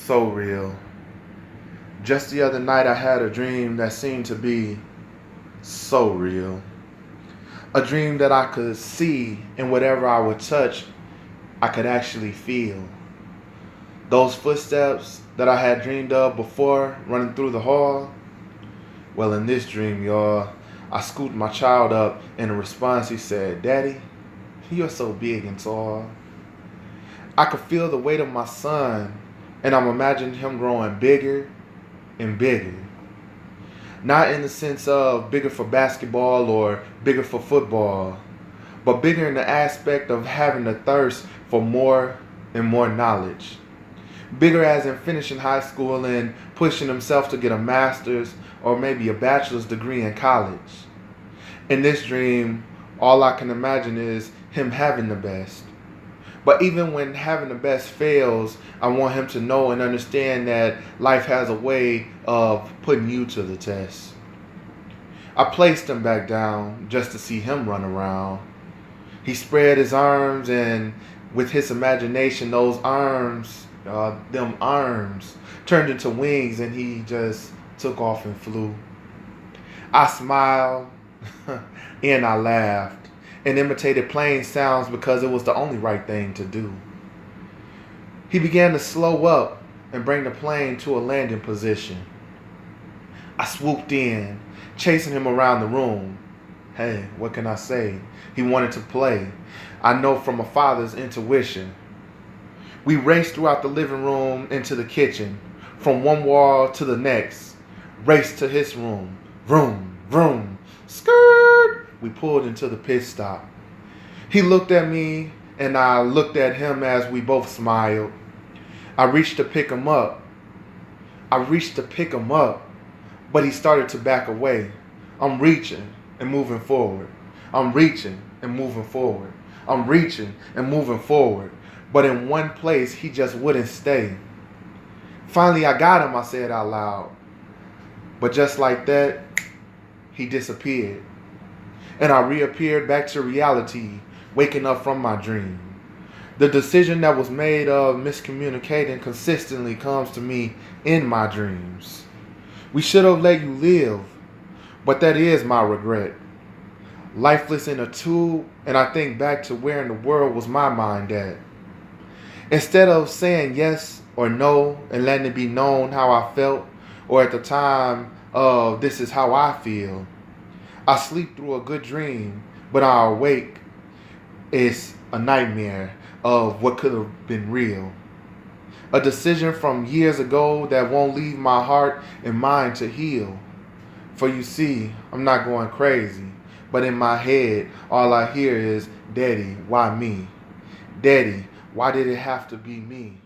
so real. Just the other night I had a dream that seemed to be so real. A dream that I could see, and whatever I would touch, I could actually feel. Those footsteps that I had dreamed of before running through the hall. Well, in this dream, y'all, I scooped my child up, and in response he said, "Daddy, you're so big and tall." I could feel the weight of my son, and I'm imagining him growing bigger and bigger. Not in the sense of bigger for basketball or bigger for football, but bigger in the aspect of having the thirst for more and more knowledge. Bigger as in finishing high school and pushing himself to get a master's or maybe a bachelor's degree in college. In this dream, all I can imagine is him having the best. But even when having the best fails, I want him to know and understand that life has a way of putting you to the test. I placed him back down just to see him run around. He spread his arms, and with his imagination, those arms, them arms, turned into wings, and he just took off and flew. I smiled and I laughed and imitated plane sounds because it was the only right thing to do. He began to slow up and bring the plane to a landing position. I swooped in, chasing him around the room. Hey, what can I say? He wanted to play. I know from a father's intuition. We raced throughout the living room into the kitchen, from one wall to the next, raced to his room. Vroom, vroom, skirt. We pulled into the pit stop. He looked at me and I looked at him as we both smiled. I reached to pick him up. But he started to back away. I'm reaching and moving forward. I'm reaching and moving forward. I'm reaching and moving forward. But in one place, he just wouldn't stay. Finally, I got him, I said out loud. But just like that, he disappeared. And I reappeared back to reality, waking up from my dream. The decision that was made of miscommunicating consistently comes to me in my dreams. We should have let you live, but that is my regret. Lifeless in a tube, and I think back to where in the world was my mind at. Instead of saying yes or no and letting it be known how I felt, or at the time of this is how I feel, I sleep through a good dream, but I awake, it's a nightmare of what could have been real. A decision from years ago that won't leave my heart and mind to heal. For you see, I'm not going crazy, but in my head, all I hear is, "Daddy, why me? Daddy, why did it have to be me?"